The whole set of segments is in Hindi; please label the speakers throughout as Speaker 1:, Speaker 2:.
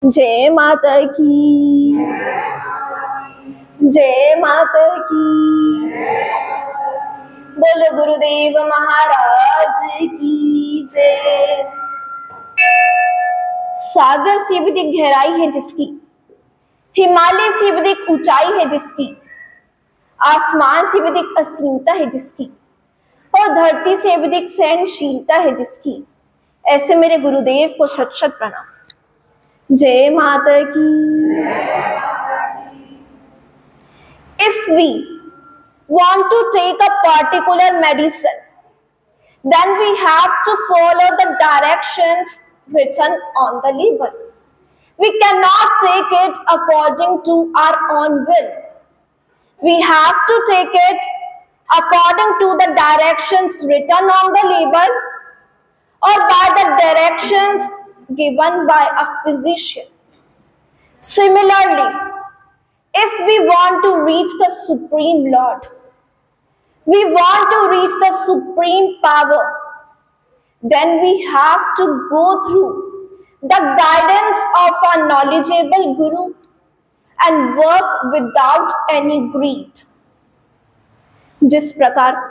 Speaker 1: जय माता की, जय माता की। बोलो गुरुदेव महाराज की जय। सागर से भी अधिक गहराई है जिसकी, हिमालय से भी अधिक ऊंचाई है जिसकी, आसमान से भी अधिक असीमता है जिसकी, और धरती से भी अधिक सहनशीलता है जिसकी, ऐसे मेरे गुरुदेव को शत शत प्रणाम। जय माता की। If we want to take a particular medicine, then we have to follow the directions written on the label. We cannot take it according to our own will. We have to take it according to the directions written on the label or by the directions given by a physician. Similarly, if we want to reach the Supreme Lord, we want to reach the supreme power, then we have to go through the guidance of a knowledgeable Guru and work without any greed. जिस प्रकार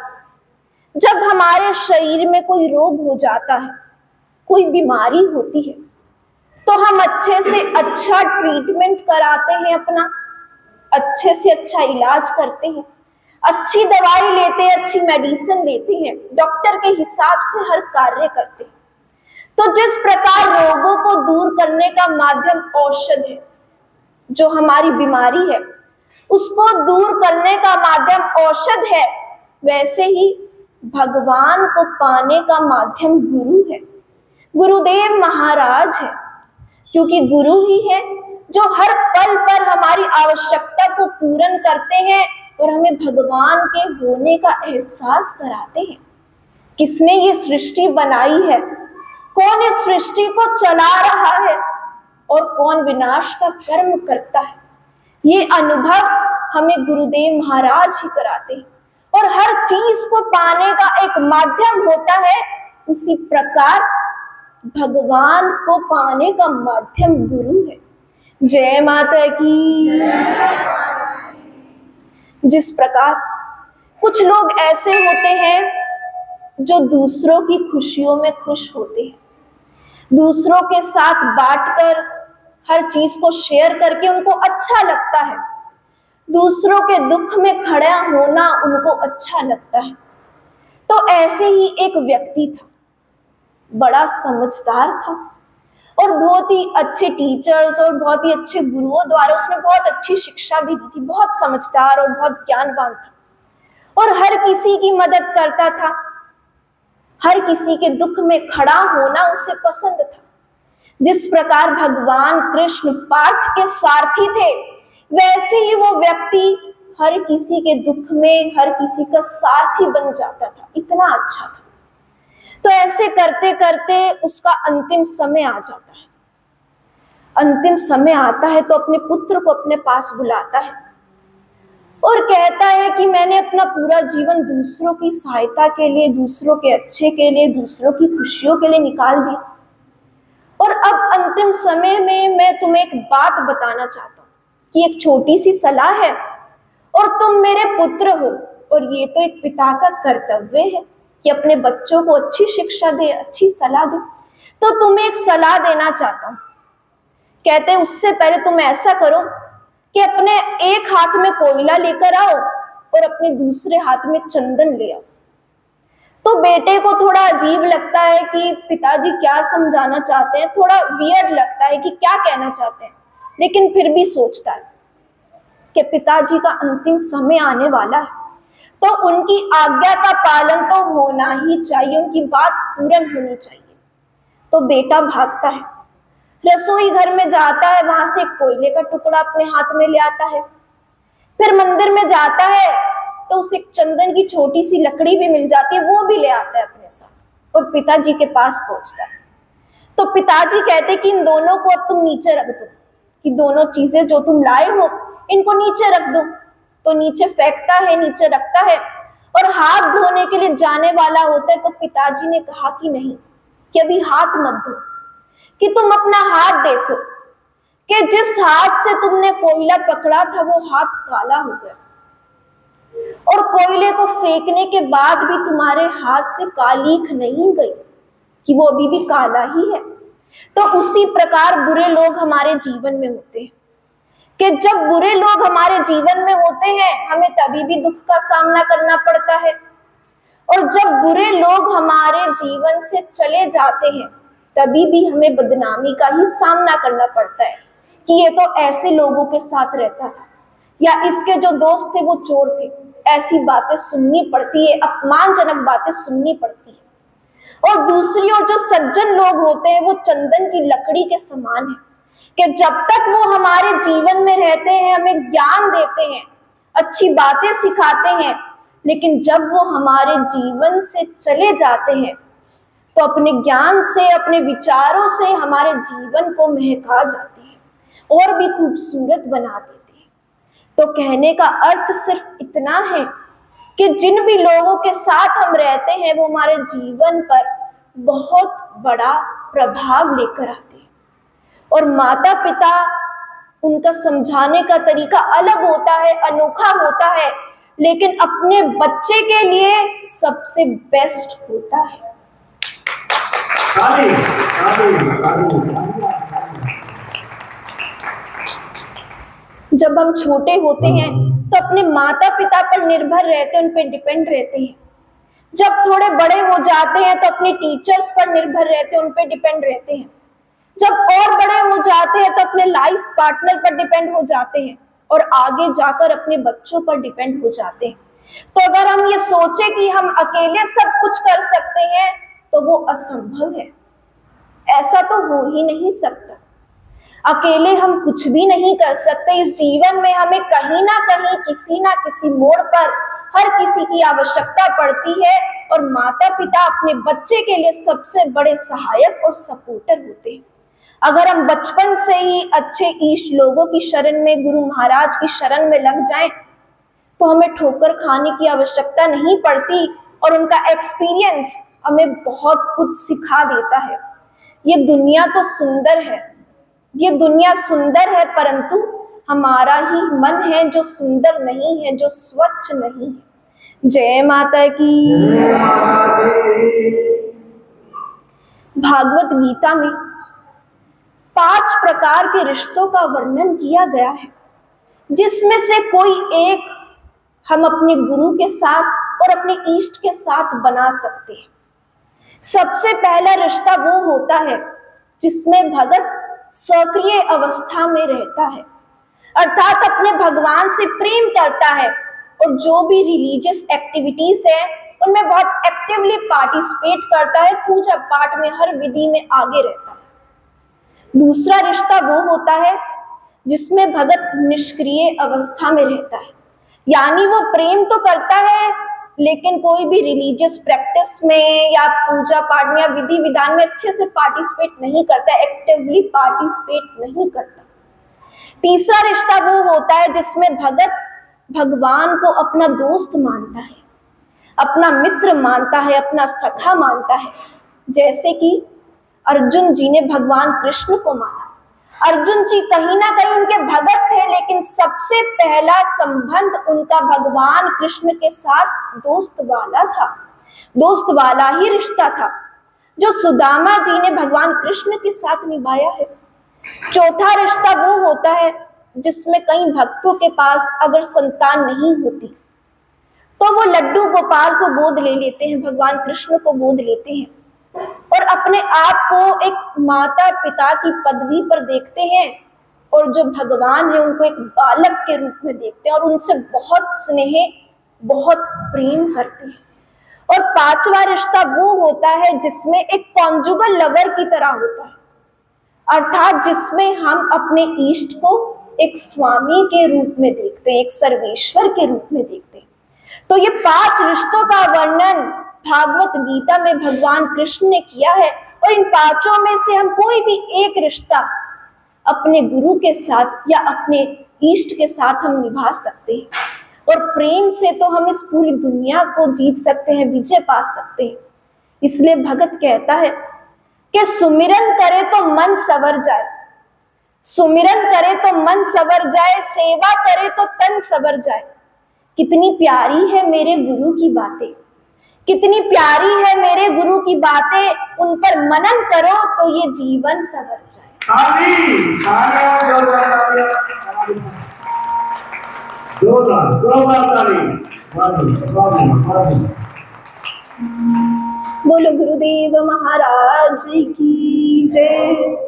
Speaker 1: जब हमारे शरीर में कोई रोग हो जाता है, कोई बीमारी होती है, तो हम अच्छे से अच्छा ट्रीटमेंट कराते हैं, अपना अच्छे से अच्छा इलाज करते हैं, अच्छी दवाई लेते हैं, अच्छी मेडिसिन लेते हैं, डॉक्टर के हिसाब से हर कार्य करते हैं। तो जिस प्रकार रोगों को दूर करने का माध्यम औषध है, जो हमारी बीमारी है उसको दूर करने का माध्यम औषध है, वैसे ही भगवान को पाने का माध्यम गुरु है, गुरुदेव महाराज है। क्योंकि गुरु ही है जो हर पल पर हमारी आवश्यकता को पूर्ण करते हैं और हमें भगवान के होने का एहसास कराते हैं। किसने ये सृष्टि बनाई है, कौन इस सृष्टि को चला रहा है और कौन विनाश का कर्म करता है, ये अनुभव हमें गुरुदेव महाराज ही कराते हैं। और हर चीज को पाने का एक माध्यम होता है, उसी प्रकार भगवान को पाने का माध्यम गुरु है। जय माता की। जिस प्रकार कुछ लोग ऐसे होते हैं जो दूसरों की खुशियों में खुश होते हैं, दूसरों के साथ बांटकर हर चीज को शेयर करके उनको अच्छा लगता है, दूसरों के दुख में खड़ा होना उनको अच्छा लगता है। तो ऐसे ही एक व्यक्ति था, बड़ा समझदार था और बहुत ही अच्छे टीचर्स और बहुत ही अच्छे गुरुओं द्वारा उसने बहुत अच्छी शिक्षा भी दी थी। बहुत समझदार और बहुत ज्ञानवान था और हर किसी की मदद करता था, हर किसी के दुख में खड़ा होना उसे पसंद था। जिस प्रकार भगवान कृष्ण पार्थ के सारथी थे, वैसे ही वो व्यक्ति हर किसी के दुख में हर किसी का सारथी बन जाता था, इतना अच्छा था। तो ऐसे करते करते उसका अंतिम समय आ जाता है। अंतिम समय आता है तो अपने पुत्र को अपने पास बुलाता है और कहता है कि मैंने अपना पूरा जीवन दूसरों की सहायता के लिए, दूसरों के अच्छे के लिए, दूसरों की खुशियों के लिए निकाल दिया, और अब अंतिम समय में मैं तुम्हें एक बात बताना चाहता हूँ कि एक छोटी सी सलाह है और तुम मेरे पुत्र हो और ये तो एक पिता का कर्तव्य है कि अपने बच्चों को अच्छी शिक्षा दे, अच्छी सलाह दे। तो तुम्हें एक सलाह देना चाहता हूँ। कहते हैं उससे पहले तुम ऐसा करो कि अपने एक हाथ में कोयला लेकर आओ और अपने दूसरे हाथ में चंदन ले आओ। तो बेटे को थोड़ा अजीब लगता है कि पिताजी क्या समझाना चाहते हैं, थोड़ा वियर्ड लगता है कि क्या कहना चाहते हैं, लेकिन फिर भी सोचता है कि पिताजी का अंतिम समय आने वाला है तो उनकी आज्ञा का पालन तो होना ही चाहिए, उनकी बात पूर्ण होनी चाहिए। तो बेटा भागता है, रसोई घर में जाता है, वहां से कोयले का टुकड़ा अपने हाथ में ले आता है। फिर मंदिर में जाता है तो उसे चंदन की छोटी सी लकड़ी भी मिल जाती है, वो भी ले आता है अपने साथ और पिताजी के पास पहुंचता है। तो पिताजी कहते कि इन दोनों को अब तुम नीचे रख दो, कि दोनों चीजें जो तुम लाए हो इनको नीचे रख दो। तो नीचे फेंकता है, नीचे रखता है और हाथ धोने के लिए जाने वाला होता है। तो पिताजी ने कहा कि नहीं, कि अभी हाथ मत धो, कि तुम अपना हाथ देखो, कि जिस हाथ से तुमने कोयला पकड़ा था वो हाथ काला हो गया, और कोयले को फेंकने के बाद भी तुम्हारे हाथ से कालीख नहीं गई कि वो अभी भी काला ही है। तो उसी प्रकार बुरे लोग हमारे जीवन में होते हैं कि जब बुरे लोग हमारे जीवन में होते हैं हमें तभी भी दुख का सामना करना पड़ता है, और जब बुरे लोग हमारे जीवन से चले जाते हैं तभी भी हमें बदनामी का ही सामना करना पड़ता है कि ये तो ऐसे लोगों के साथ रहता था, या इसके जो दोस्त थे वो चोर थे। ऐसी बातें सुननी पड़ती है, अपमानजनक बातें सुननी पड़ती है। और दूसरी ओर जो सज्जन लोग होते हैं वो चंदन की लकड़ी के समान है कि जब तक वो हमारे जीवन में रहते हैं हमें ज्ञान देते हैं, अच्छी बातें सिखाते हैं, लेकिन जब वो हमारे जीवन से चले जाते हैं तो अपने ज्ञान से, अपने विचारों से हमारे जीवन को महका जाते हैं और भी खूबसूरत बना देते हैं। तो कहने का अर्थ सिर्फ इतना है कि जिन भी लोगों के साथ हम रहते हैं वो हमारे जीवन पर बहुत बड़ा प्रभाव लेकर आते हैं। और माता पिता, उनका समझाने का तरीका अलग होता है, अनोखा होता है, लेकिन अपने बच्चे के लिए सबसे बेस्ट होता है। जब हम छोटे होते हैं तो अपने माता पिता पर निर्भर रहते हैं, उन पर डिपेंड रहते हैं। जब थोड़े बड़े हो जाते हैं तो अपने टीचर्स पर निर्भर रहते हैं, उन पर डिपेंड रहते हैं। जब और बड़े हो जाते हैं तो अपने लाइफ पार्टनर पर डिपेंड हो जाते हैं, और आगे जाकर अपने बच्चों पर डिपेंड हो जाते हैं। तो अगर हम ये सोचे कि हम अकेले सब कुछ कर सकते हैं तो वो असंभव है, ऐसा तो हो ही नहीं सकता। अकेले हम कुछ भी नहीं कर सकते। इस जीवन में हमें कहीं ना कहीं, किसी ना किसी मोड़ पर हर किसी की आवश्यकता पड़ती है, और माता पिता अपने बच्चे के लिए सबसे बड़े सहायक और सपोर्टर होते हैं। अगर हम बचपन से ही अच्छे ईश लोगों की शरण में, गुरु महाराज की शरण में लग जाएं, तो हमें ठोकर खाने की आवश्यकता नहीं पड़ती, और उनका एक्सपीरियंस हमें बहुत कुछ सिखा देता है। ये दुनिया तो सुंदर है, ये दुनिया सुंदर है, परंतु हमारा ही मन है जो सुंदर नहीं है, जो स्वच्छ नहीं है। जय माता की। भागवत गीता में 5 प्रकार के रिश्तों का वर्णन किया गया है, जिसमें से कोई एक हम अपने गुरु के साथ और अपने इष्ट के साथ बना सकते हैं। सबसे पहला रिश्ता वो होता है जिसमें भगत सक्रिय अवस्था में रहता है, अर्थात अपने भगवान से प्रेम करता है, और जो भी रिलीजियस एक्टिविटीज है उनमें बहुत एक्टिवली पार्टिसिपेट करता है, पूजा पाठ में, हर विधि में आगे रहता है। दूसरा रिश्ता वो होता है जिसमें भगत निष्क्रिय अवस्था में रहता है, यानी वो प्रेम तो करता है लेकिन कोई भी रिलीजियस प्रैक्टिस में या पूजा पाठ में या विधि विधान में अच्छे से पार्टिसिपेट नहीं करता, एक्टिवली पार्टिसिपेट नहीं करता। तीसरा रिश्ता वो होता है जिसमें भगत भगवान को अपना दोस्त मानता है, अपना मित्र मानता है, अपना सखा मानता है। जैसे कि अर्जुन जी ने भगवान कृष्ण को माना। अर्जुन जी कहीं ना कहीं उनके भगत थे, लेकिन सबसे पहला संबंध उनका भगवान कृष्ण के साथ दोस्त वाला था, दोस्त वाला ही रिश्ता था, जो सुदामा जी ने भगवान कृष्ण के साथ निभाया है। चौथा रिश्ता वो होता है जिसमें कई भक्तों के पास अगर संतान नहीं होती तो वो लड्डू गोपाल को गोद ले लेते हैं, भगवान कृष्ण को गोद लेते हैं, और अपने आप को एक माता पिता की पदवी पर देखते हैं, और जो भगवान है उनको एक बालक के रूप में देखते हैं, और उनसे बहुत स्नेह, बहुत प्रेम करते हैं। और पांचवा रिश्ता वो होता है जिसमें एक कॉन्जुगल लवर की तरह होता है, अर्थात जिसमें हम अपने इष्ट को एक स्वामी के रूप में देखते हैं, एक सर्वेश्वर के रूप में देखते हैं। तो ये 5 रिश्तों का वर्णन भागवत गीता में भगवान कृष्ण ने किया है, और इन 5 में से हम कोई भी एक रिश्ता अपने गुरु के साथ या अपने इष्ट के साथ हम निभा सकते हैं, और प्रेम से तो हम इस पूरी दुनिया को जीत सकते हैं, विजय पा सकते हैं। इसलिए भगत कहता है कि सुमिरन करे तो मन सवर जाए, सुमिरन करे तो मन सवर जाए, सेवा करे तो तन सवर जाए। कितनी प्यारी है मेरे गुरु की बातें, कितनी प्यारी है मेरे गुरु की बातें, उन पर मनन करो तो ये जीवन सवर जाए। बोलो गुरुदेव महाराज की जय।